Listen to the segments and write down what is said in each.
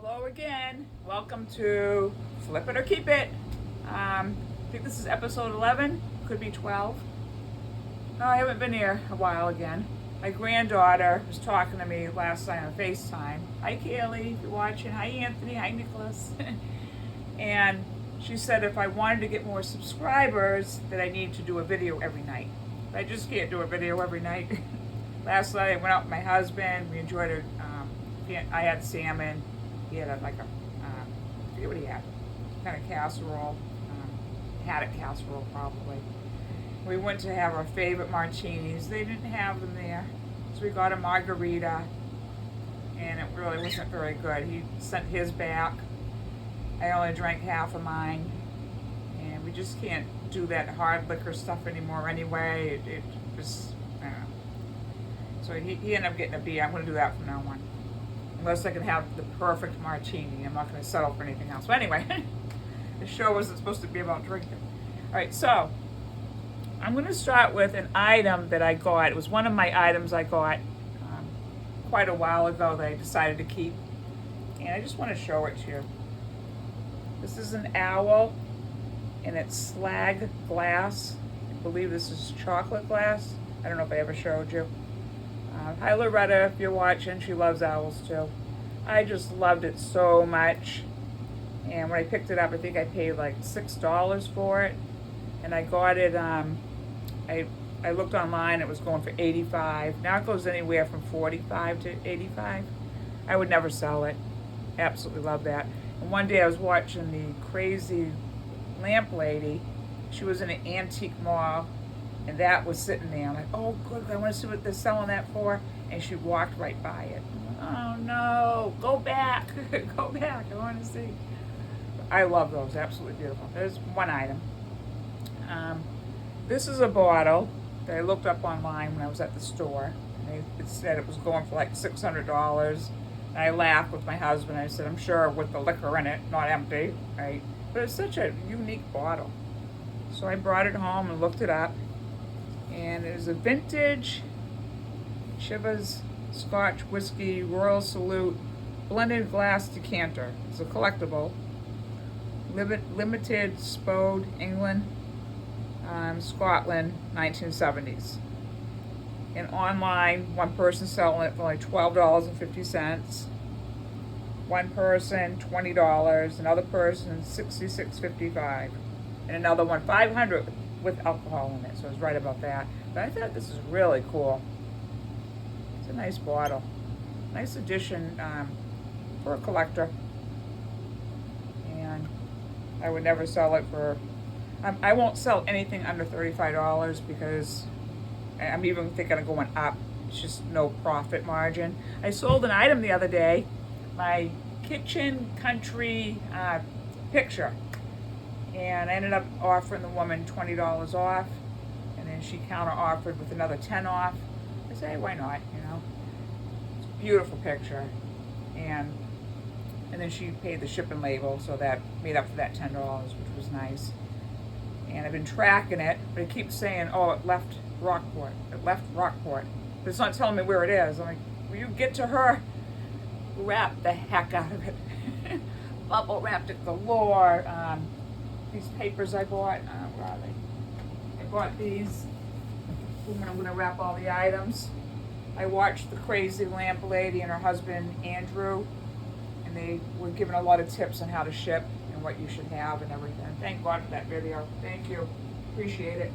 Hello again. Welcome to Flip It or Keep It. I think this is episode 11, could be 12. No, I haven't been here a while again. My granddaughter was talking to me last night on FaceTime. Hi Kaylee, if you're watching. Hi Anthony, hi Nicholas. And she said if I wanted to get more subscribers, that I need to do a video every night. But I just can't do a video every night. Last night I went out with my husband. We enjoyed it. I had salmon. He had I forget what he had, kind of casserole, haddock casserole probably. We went to have our favorite martinis. They didn't have them there, so we got a margarita, and it really wasn't very good. He sent his back. I only drank half of mine, and we just can't do that hard liquor stuff anymore anyway. It was, I don't know. So he ended up getting a B. I'm going to do that from now on. Unless I can have the perfect martini. I'm not going to settle for anything else. But anyway, the show wasn't supposed to be about drinking. All right, so I'm going to start with an item that I got. It was one of my items I got quite a while ago that I decided to keep. And I just want to show it to you. This is an owl, and it's slag glass. I believe this is chocolate glass. I don't know if I ever showed you. Hi Loretta, if you're watching, she loves owls too. I just loved it so much. And when I picked it up, I think I paid like $6 for it. And I got it, I looked online, it was going for $85. Now it goes anywhere from $45 to $85. I would never sell it. Absolutely love that. And one day I was watching the Crazy Lamp Lady. She was in an antique mall. And that was sitting there. I'm like, oh, good. I want to see what they're selling that for. And she walked right by it. Oh, no. Go back. Go back. I want to see. I love those. Absolutely beautiful. There's one item. This is a bottle that I looked up online when I was at the store. And it said it was going for like $600. And I laughed with my husband. I said, I'm sure with the liquor in it, not empty, right? But it's such a unique bottle. So I brought it home and looked it up. And it is a vintage Chivas Scotch Whiskey Royal Salute blended glass decanter. It's a collectible. Limited, Spode, England, Scotland, 1970s. And online, one person selling it for like $12.50. One person, $20. Another person, $66.55. And another one, $500 with alcohol in it, so I was right about that. But I thought this is really cool. It's a nice bottle. Nice addition for a collector. And I would never sell it for, I won't sell anything under $35 because I'm even thinking of going up. It's just no profit margin. I sold an item the other day, my kitchen country picture. And I ended up offering the woman $20 off, and then she counter offered with another $10 off. I said, hey, why not, you know? It's a beautiful picture. And then she paid the shipping label, so that made up for that $10, which was nice. And I've been tracking it, but it keeps saying, oh, it left Rockport. It left Rockport. But it's not telling me where it is. I'm like, will you get to her? Wrap the heck out of it. Bubble wrapped it galore. These papers I bought, where are they? I bought these. I'm going to wrap all the items. I watched the Crazy Lamp Lady and her husband Andrew, and they were giving a lot of tips on how to ship and what you should have and everything. Thank God for that video. Thank you. Appreciate it.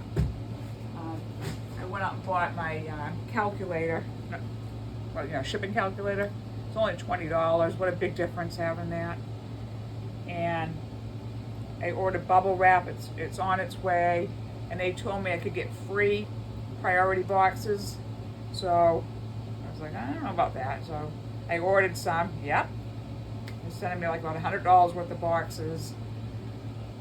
I went out and bought my calculator, shipping calculator. It's only $20. What a big difference having that. And I ordered bubble wrap. It's on its way, and they told me I could get free priority boxes. So I was like, I don't know about that. So I ordered some. Yep, they're sending me like about $100 worth of boxes.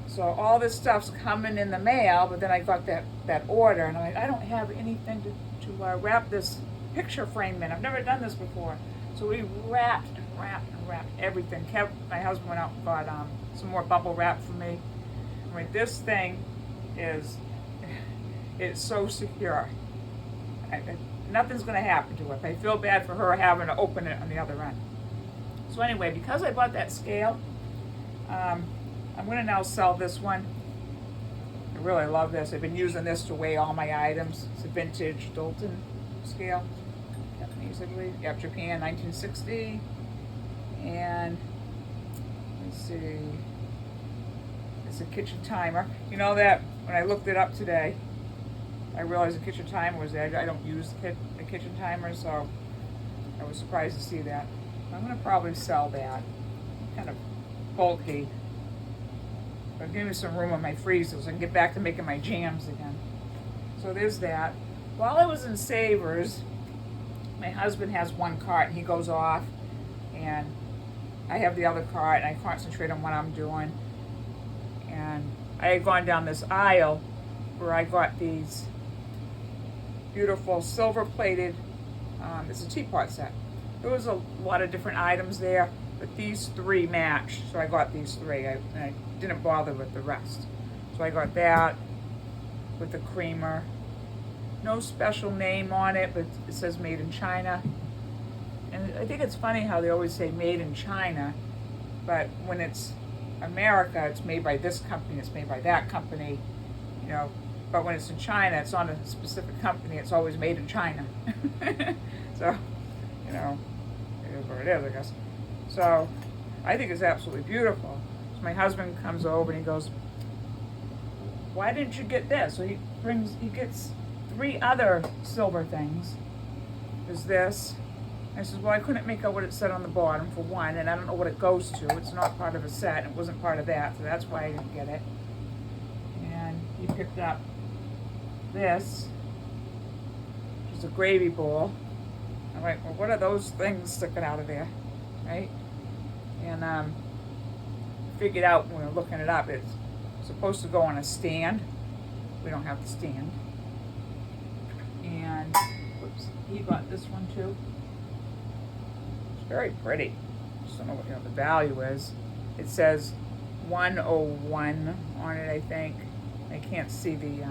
So all this stuff's coming in the mail, but then I got that order, and I'm like, I don't have anything to wrap this picture frame in. I've never done this before. So we wrapped everything. My husband went out and bought some more bubble wrap for me. I mean, this thing it's so secure. Nothing's going to happen to it. I feel bad for her having to open it on the other end. So anyway, because I bought that scale, I'm going to now sell this one. I really love this. I've been using this to weigh all my items. It's a vintage Dalton scale. Japanese, I believe. Yep, Japan, 1960. And let's see. It's a kitchen timer. You know that when I looked it up today, I realized the kitchen timer was there. I don't use the kitchen timer, so I was surprised to see that. I'm going to probably sell that. Kind of bulky. But give me some room on my freezer so I can get back to making my jams again. So there's that. While I was in Savers, my husband has one cart and he goes off, and I have the other cart and I concentrate on what I'm doing. And I had gone down this aisle where I got these beautiful silver plated, it's a teapot set. There was a lot of different items there, but these three matched, so I got these three. I didn't bother with the rest. So I got that with the creamer. No special name on it, but it says made in China. And I think it's funny how they always say made in China, but when it's America, it's made by this company, it's made by that company, you know. But when it's in China, it's on a specific company, it's always made in China. So, you know, it is what it is, I guess. So, I think it's absolutely beautiful. So my husband comes over and he goes, "Why didn't you get this?" So he gets 3 other silver things. There's this. I says, "Well, I couldn't make out what it said on the bottom, for one, and I don't know what it goes to. It's not part of a set. It wasn't part of that, so that's why I didn't get it." And he picked up this, which is a gravy bowl. I'm like, "Well, what are those things sticking out of there?" Right? And figured out when we were looking it up, it's supposed to go on a stand. We don't have the stand. And, whoops, he bought this one too. Very pretty. Just don't know what the value is. It says 101 on it, I think. I can't see the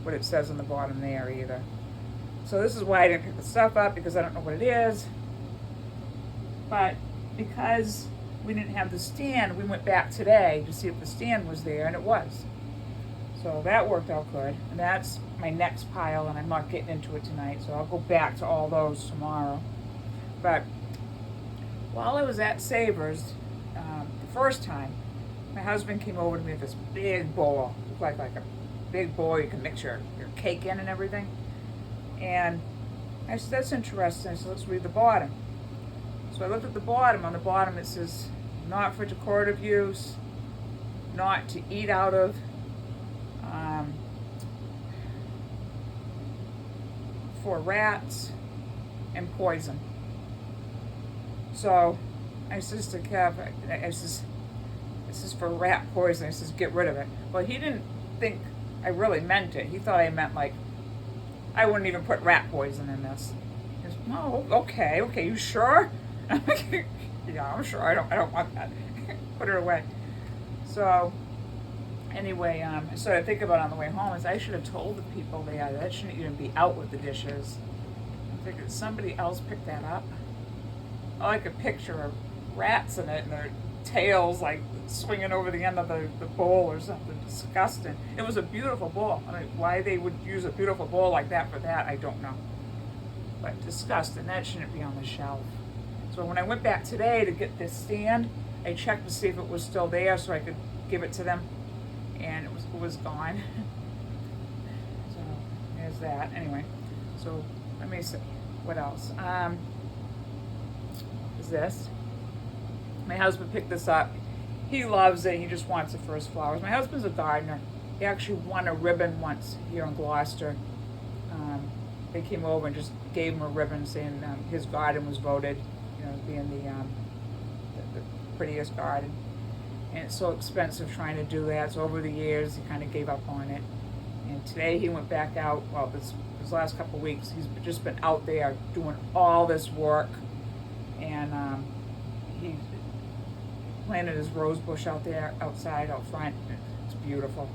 what it says on the bottom there either. So this is why I didn't pick the stuff up, because I don't know what it is. But because we didn't have the stand, we went back today to see if the stand was there, and it was. So that worked out good. And that's my next pile, and I'm not getting into it tonight, so I'll go back to all those tomorrow. But while I was at Savers, the first time, my husband came over to me with this big bowl. It looked like a big bowl you can mix your cake in and everything. And I said, "That's interesting." I said, "Let's read the bottom." So I looked at the bottom. On the bottom it says, "Not for decorative use, not to eat out of, for rats, and poison." So I says to Kev, I says, "This is for rat poison." I says, "Get rid of it." Well, he didn't think I really meant it. He thought I meant like, I wouldn't even put rat poison in this. He goes, "Oh, okay, you sure?" I'm like, "Yeah, I'm sure. I don't want that." Put it away. So anyway, I started thinking about it on the way home. Is I should have told the people there that shouldn't even be out with the dishes. I figured somebody else picked that up. I like a picture of rats in it and their tails like swinging over the end of the bowl or something. Disgusting. It was a beautiful bowl. I mean, why they would use a beautiful bowl like that for that, I don't know. But disgusting. That shouldn't be on the shelf. So when I went back today to get this stand, I checked to see if it was still there so I could give it to them, and it was gone. So there's that. Anyway, so let me see what else. Is this? My husband picked this up. He loves it. He just wants it for his flowers. My husband's a gardener. He actually won a ribbon once here in Gloucester. They came over and just gave him a ribbon saying his garden was voted, being the prettiest garden. And it's so expensive trying to do that. So over the years, he kind of gave up on it. And today he went back out. Well, this last couple of weeks, he's just been out there doing all this work. And he planted his rose bush out there, outside, out front. It's beautiful.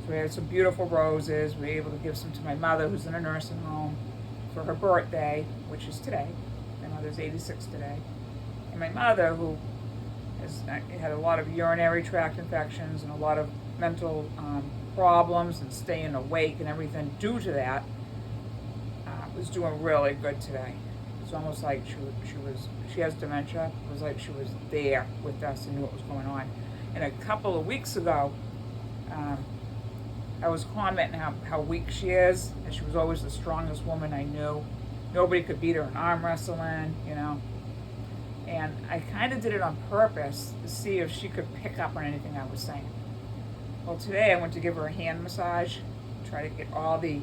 So we had some beautiful roses. We were able to give some to my mother, who's in a nursing home, for her birthday, which is today. My mother's 86 today. And my mother, who had a lot of urinary tract infections and a lot of mental problems and staying awake and everything due to that, was doing really good today. It's almost like she has dementia. It was like she was there with us and knew what was going on. And a couple of weeks ago, I was commenting how weak she is, and she was always the strongest woman I knew. Nobody could beat her in arm wrestling, you know. And I kind of did it on purpose to see if she could pick up on anything I was saying. Well, today I went to give her a hand massage, try to get all the,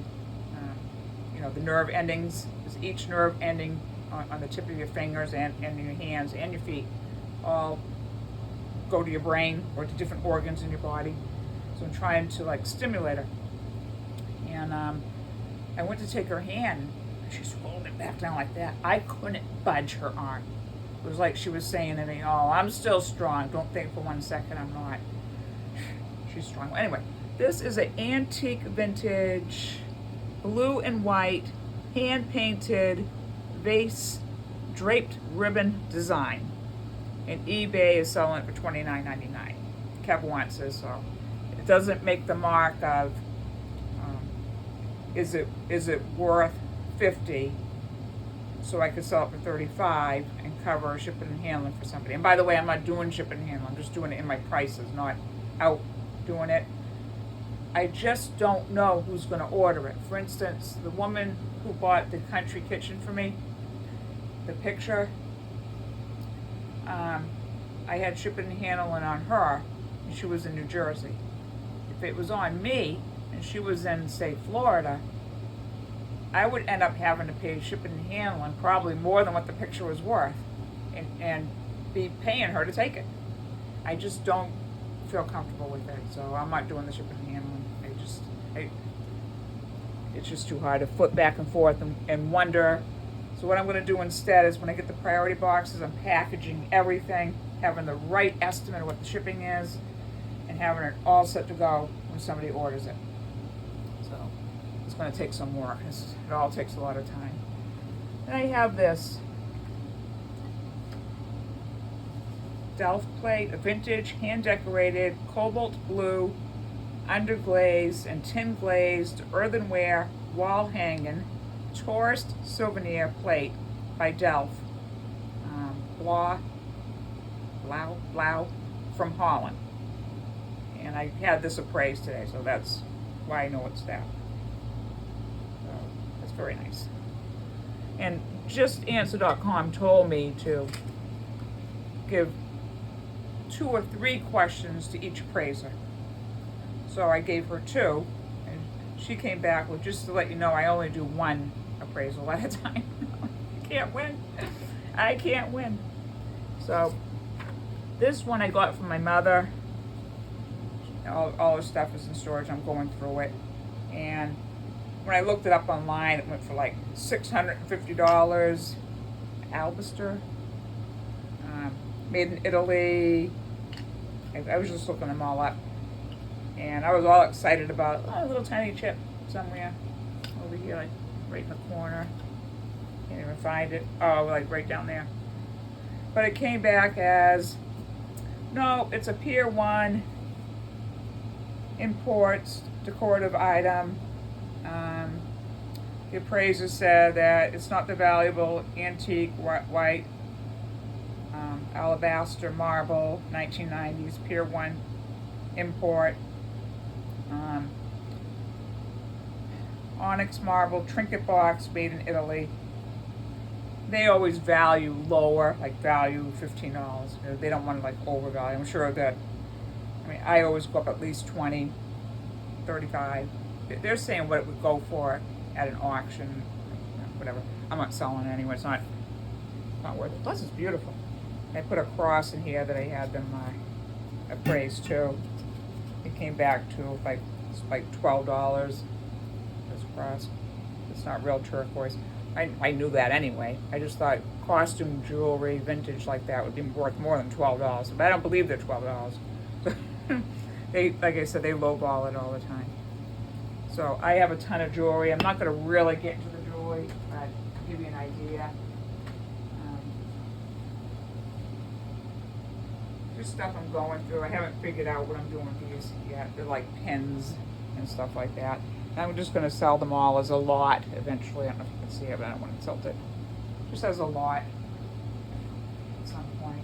the nerve endings, because each nerve ending on the tip of your fingers and your hands and your feet all go to your brain or to different organs in your body. So I'm trying to stimulate her. And I went to take her hand, and she's holding it back down like that. I couldn't budge her arm. It was like she was saying to me, "Oh, I'm still strong. Don't think for 1 second I'm not." She's strong. Well, anyway, this is an antique vintage blue and white hand-painted vase draped ribbon design. And eBay is selling it for $29.99. Kev wants it, so it doesn't make the mark of is it worth $50, so I could sell it for $35 and cover shipping and handling for somebody. And by the way, I'm not doing shipping and handling. I'm just doing it in my prices, not out doing it. I just don't know who's going to order it. For instance, the woman who bought the country kitchen for me, the picture, I had shipping and handling on her, and she was in New Jersey. If it was on me, and she was in, say, Florida, I would end up having to pay shipping and handling probably more than what the picture was worth, and be paying her to take it. I just don't feel comfortable with it, so I'm not doing the shipping and handling. It's just too hard to flip back and forth and wonder. So what I'm going to do instead is when I get the priority boxes, I'm packaging everything, having the right estimate of what the shipping is, and having it all set to go when somebody orders it. So it's going to take some work. It all takes a lot of time. Then I have this Delft plate, a vintage, hand-decorated, cobalt blue, underglazed and tin glazed earthenware wall hanging tourist souvenir plate by Delft, Blau from Holland. And I had this appraised today, so that's why I know it's that. So that's very nice. And JustAnswer.com told me to give 2 or 3 questions to each appraiser. So I gave her 2, and she came back with, just to let you know, I only do 1 appraisal at a time. You can't win. I can't win. So this one I got from my mother. All her stuff is in storage. I'm going through it. And when I looked it up online, it went for like $650. Albaster. Made in Italy. I was just looking them all up. And I was all excited about a little tiny chip somewhere over here, like right in the corner. Can't even find it. Oh, like right down there. But it came back as, no, it's a Pier 1 imports decorative item. The appraiser said that it's not the valuable antique white alabaster marble, 1990s Pier 1 import. Onyx marble trinket box made in Italy. They always value lower, like value $15. They don't want to overvalue. I'm sure that, I always go up at least 20, 35. They're saying what it would go for at an auction, whatever. I'm not selling it anyway. It's not worth it. Plus, it's beautiful. I put a cross in here that I had them appraised too. It came back to like $12. This cross. It's not real turquoise. I knew that anyway. I just thought costume jewelry, vintage like that, would be worth more than $12. But I don't believe they're $12. They, like I said, they lowball it all the time. So I have a ton of jewelry. I'm not going to really get into the jewelry, but I'll give you an idea. just stuff I'm going through. I haven't figured out what I'm doing with these yet. They're like pens and stuff like that. And I'm just going to sell them all as a lot eventually. I don't know if you can see it, but I don't want to tilt it. Just as a lot at some point.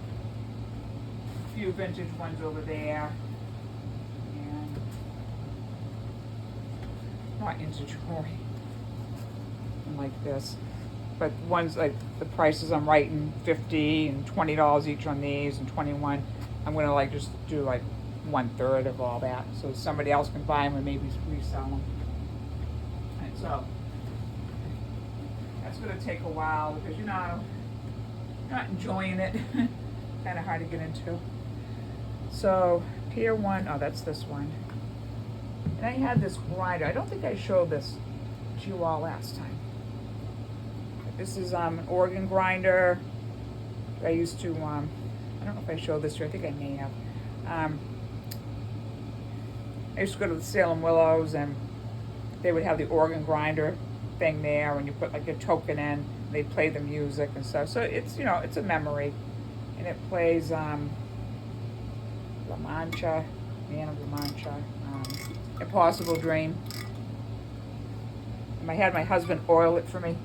A few vintage ones over there. And not into jewelry. And like this. But ones like the prices I'm writing, $50 and $20 each on these, and 21. I'm gonna like just do like 1/3 of all that, so somebody else can buy them and maybe resell them. And so that's gonna take a while because you're not enjoying it. Kind of hard to get into. So Pier 1, oh that's this one. And I had this grinder. I don't think I showed this to you all last time. This is an organ grinder. I used to, I don't know if I showed this here, I think I may have. I used to go to the Salem Willows and they would have the organ grinder thing there and you put like a token in, and they play the music and stuff. So it's, you know, it's a memory. And it plays La Mancha, Man of La Mancha, Impossible Dream. And I had my husband oil it for me.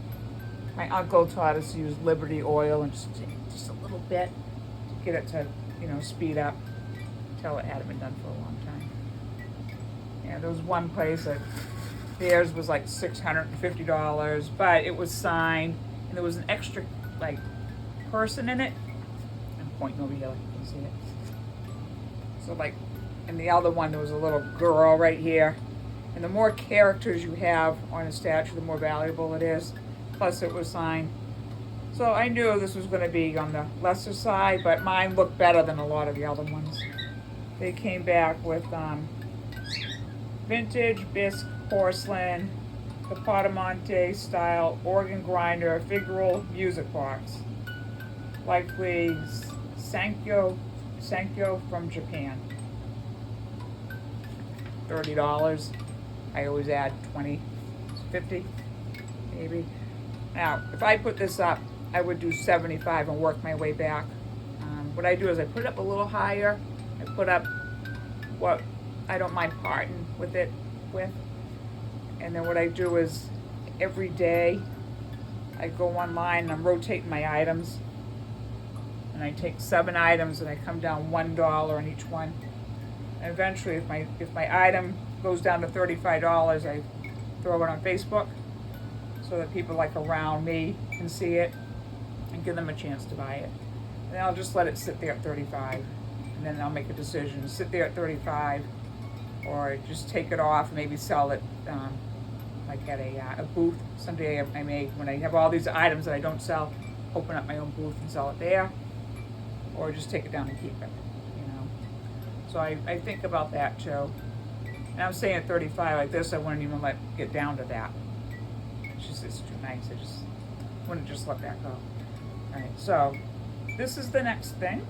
My uncle taught us to use Liberty oil and just a little bit to get it to, you know, speed up until it hadn't been done for a long time. Yeah, there was one place that theirs was like $650, but it was signed and there was an extra like person in it. I'm pointing over here like you can see it. So like in the other one there was a little girl right here. And the more characters you have on a statue, the more valuable it is. Plus it was signed. So I knew this was going to be on the lesser side, but mine looked better than a lot of the other ones. They came back with vintage bisque porcelain, the Podamonte style organ grinder, figural music box. Likely Sankyo from Japan. $30. I always add 20, 50 maybe. Now, if I put this up, I would do 75 and work my way back. What I do is I put it up a little higher. I put up what I don't mind parting with it with. And then what I do is every day I go online and I'm rotating my items. And I take 7 items and I come down $1 on each one. And eventually if my item goes down to $35, I throw it on Facebook, so that people like around me can see it and give them a chance to buy it. And I'll just let it sit there at 35, and then I'll make a decision, sit there at 35, or just take it off and maybe sell it like at a booth. Someday I may, when I have all these items that I don't sell, open up my own booth and sell it there, or just take it down and keep it, you know. So I think about that too. And I'm saying at 35 like this, I wouldn't even let it get down to that. It's too nice. I just wouldn't just let that go. Alright, so this is the next thing.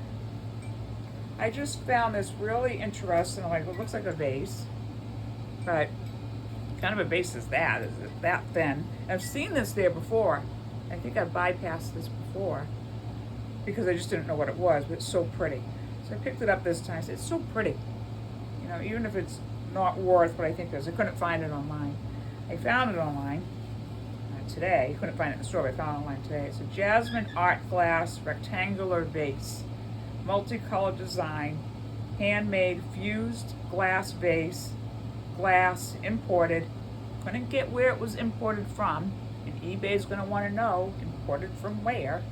I just found this really interesting. Like, it looks like a vase, but kind of a vase is that. Is it that thin? I've seen this there before. I think I bypassed this before because I just didn't know what it was, but it's so pretty. So I picked it up this time. I said, it's so pretty. You know, even if it's not worth what I think it is. I couldn't find it online. I found it online today. You couldn't find it in the store, but I found it online today. It's a Jasmine Art Glass rectangular vase, multicolored design, handmade fused glass vase, glass imported. Couldn't get where it was imported from, and eBay's going to want to know imported from where.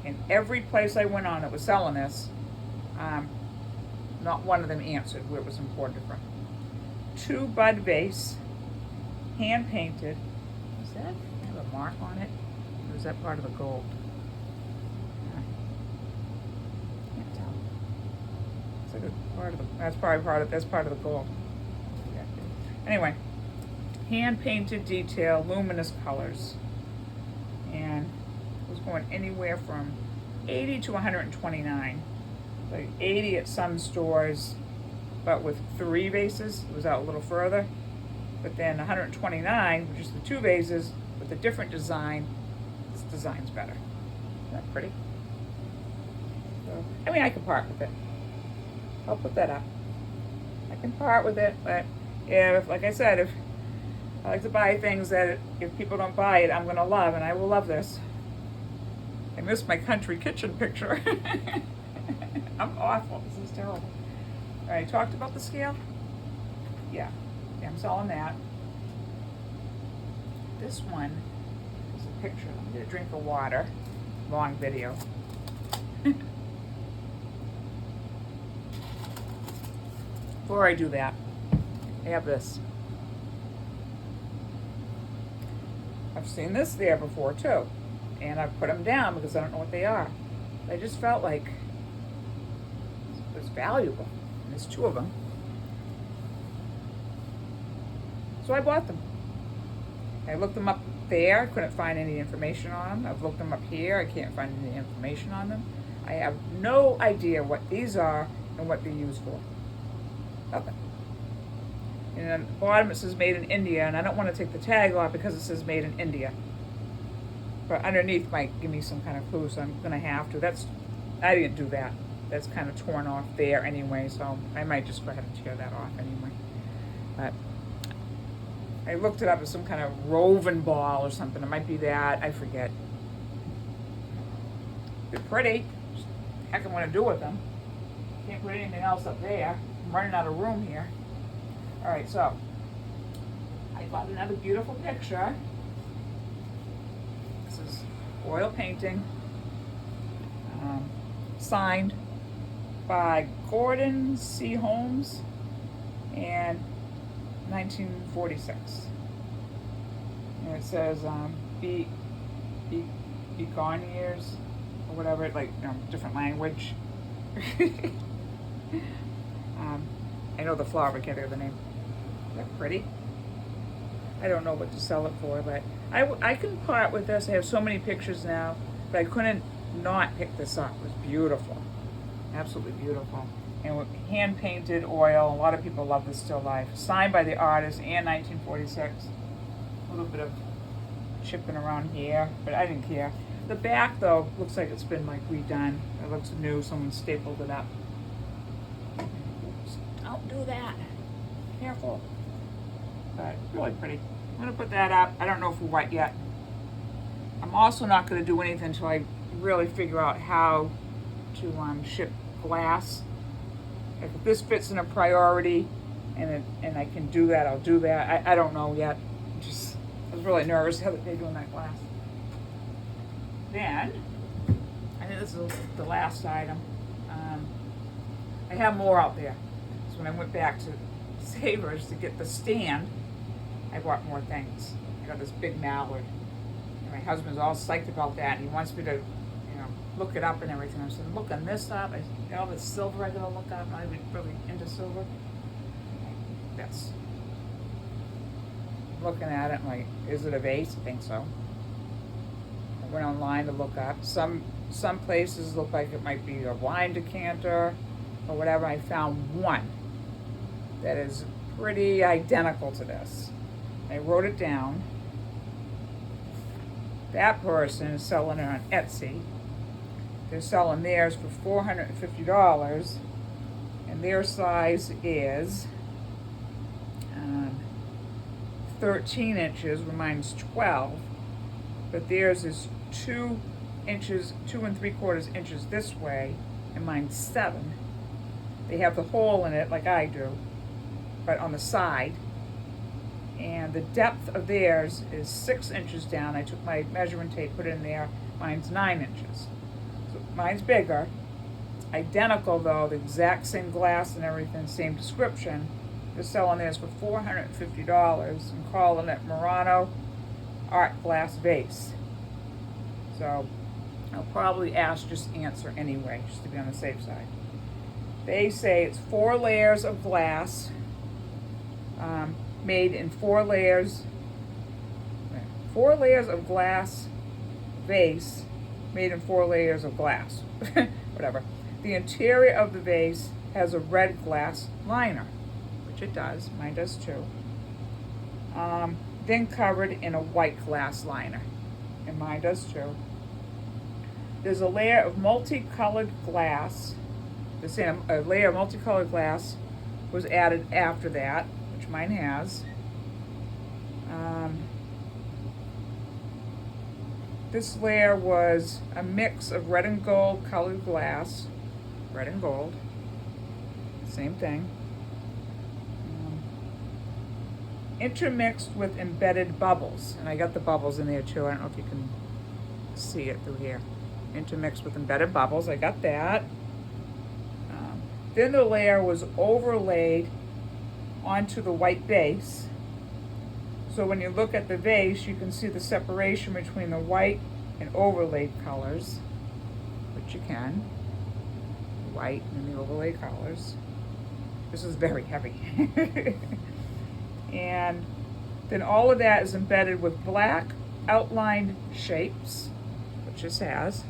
And every place I went on that was selling this, not one of them answered where it was imported from. 2 bud vase, hand painted. Is that have a mark on it? Or is that part of the gold? Can't tell. It's like a part of the, that's part of the gold. Anyway, hand painted detail, luminous colors. And it was going anywhere from 80 to 129. Like 80 at some stores, but with 3 vases, it was out a little further. But then 129, which is the 2 vases with a different design. This design's better. Isn't that pretty? So, I mean, I could part with it. I'll put that up. I can part with it, but if, like I said, if I like to buy things that if people don't buy it, I'm gonna love, and I will love this. I missed my country kitchen picture. I'm awful. This is terrible. All right, talked about the scale? Yeah, I'm selling that. This one is a picture. I'm gonna get a drink of water. Long video. Before I do that, I have this. I've seen this there before too, and I've put them down because I don't know what they are. I just felt like it was valuable. And there's two of them. So I bought them. I looked them up there, couldn't find any information on them. I've looked them up here, I can't find any information on them. I have no idea what these are and what they're used for. Nothing. And on the bottom it says made in India, and I don't want to take the tag off because it says made in India. But underneath might give me some kind of clue, so I'm gonna have to. I didn't do that. That's kind of torn off there anyway, so I might just go ahead and tear that off anyway. But I looked it up as some kind of roving ball or something. It might be that, I forget. They're pretty. Heck, I'm gonna do with them. Can't put anything else up there. I'm running out of room here. All right, so I got another beautiful picture. This is oil painting, signed by Gordon C. Holmes and 1946. And it says Begoniers or whatever, like, different language. I know the flower, but I can't think of the name. Is that pretty? I don't know what to sell it for, but I can part with this. I have so many pictures now, but I couldn't not pick this up. It was beautiful. Absolutely beautiful. And with hand-painted oil. A lot of people love this still life. Signed by the artist and 1946. A little bit of chipping around here, but I didn't care. The back, though, looks like it's been like redone. It looks new. Someone stapled it up. Don't do that. Careful. But really pretty. I'm gonna put that up. I don't know for what yet. I'm also not gonna do anything until I really figure out how to ship glass. If this fits in a priority and I can do that, I'll do that. I don't know yet. I was really nervous the other day doing that glass. Then, I think this is the last item. I have more out there. So when I went back to Savers to get the stand, I bought more things. I got this big mallard. And my husband's all psyched about that. And he wants me to, look it up and everything. I said, I'm looking this up. All this silver I gotta look up. I'm not even really into silver. That's looking at it, I'm like, is it a vase? I think so. I went online to look up. Some places look like it might be a wine decanter or whatever. I found one that is pretty identical to this. I wrote it down. That person is selling it on Etsy. They're selling theirs for $450, and their size is 13 inches, where mine's 12, but theirs is 2 3/4 inches this way, and mine's 7. They have the hole in it like I do, but on the side. And the depth of theirs is 6 inches down. I took my measuring tape, put it in there. Mine's 9 inches. So mine's bigger. Identical though, the exact same glass and everything, same description. They're selling theirs for $450 and calling it Murano Art Glass Vase. So I'll probably answer anyway, just to be on the safe side. They say it's 4 layers of glass, made in 4 layers. 4 layers of glass vase made in 4 layers of glass. Whatever. The interior of the vase has a red glass liner, which it does. Mine does too. Then covered in a white glass liner, and mine does too. There's a layer of multicolored glass a layer of multicolored glass was added after that, which mine has. This layer was a mix of red and gold colored glass, red and gold, same thing, intermixed with embedded bubbles, and I got the bubbles in there too. I don't know if you can see it through here. Intermixed with embedded bubbles, I got that. Then the layer was overlaid onto the white base. So when you look at the vase, you can see the separation between the white and overlaid colors, which you can. The white and the overlaid colors. This is very heavy. And then all of that is embedded with black outlined shapes, which this has,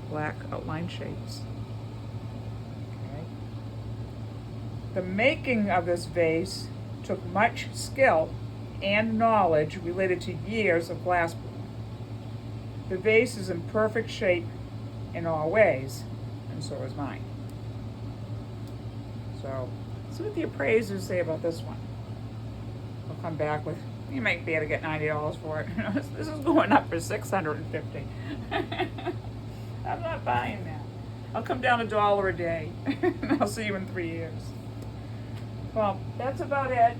black outlined shapes. Okay. The making of this vase took much skill and knowledge related to years of glassblowing. The vase is in perfect shape in all ways, and so is mine. So, see what the appraisers say about this one. I'll come back with, you might be able to get $90 for it. This is going up for $650. I'm not buying that. I'll come down $1 a day. I'll see you in 3 years. Well, that's about it.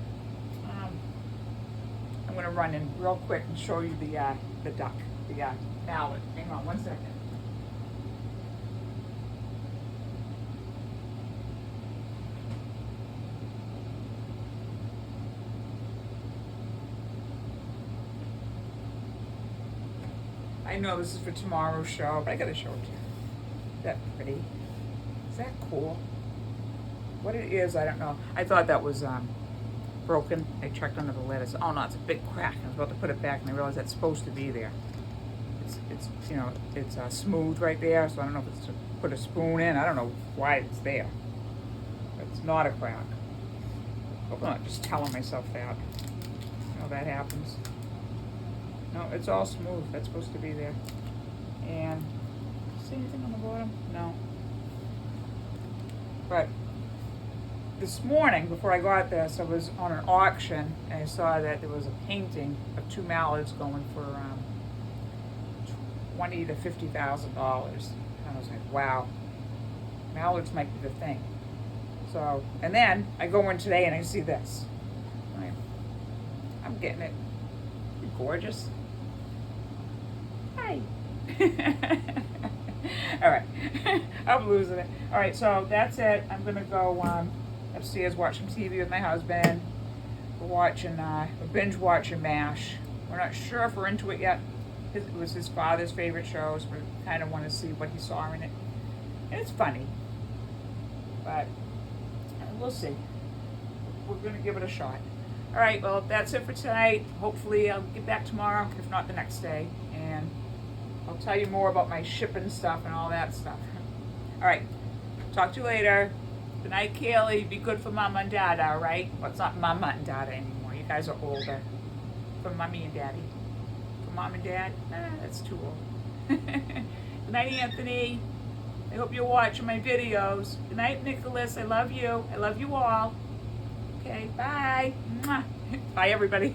I'm going to run in real quick and show you the duck, the mallard. Hang on 1 second. I know this is for tomorrow's show, but I gotta show it to you. Is that pretty? Is that cool? What it is, I don't know. I thought that was broken. I checked under the lid. I said, oh no, it's a big crack. I was about to put it back and I realized that's supposed to be there. It's you know, it's smooth right there, so I don't know if it's to put a spoon in. I don't know why it's there. But it's not a crack. Hope I'm not just telling myself that. You know, that happens. No, it's all smooth. That's supposed to be there. And, see anything on the bottom? No. But this morning, before I got this, I was on an auction and I saw that there was a painting of 2 mallards going for $20,000 to $50,000. And I was like, wow, mallards might be the thing. So, and then I go in today and I see this. I'm getting it. You're gorgeous. Hi. All right. I'm losing it. All right, so that's it. I'm going to go upstairs, watch some TV with my husband. We're watching, binge watching MASH. We're not sure if we're into it yet. It was his father's favorite show, so we kind of want to see what he saw in it. And it's funny. But we'll see. We're going to give it a shot. All right, well, that's it for tonight. Hopefully I'll get back tomorrow, if not the next day. And I'll tell you more about my shipping stuff and all that stuff. All right, talk to you later. Good night, Kaylee. Be good for Mama and Dada, all right? Well, it's not Mama and Dada anymore. You guys are older. For Mommy and Daddy. For Mom and Dad, that's too old. Good night, Anthony. I hope you're watching my videos. Good night, Nicholas. I love you. I love you all. Okay, bye. Mwah. Bye, everybody.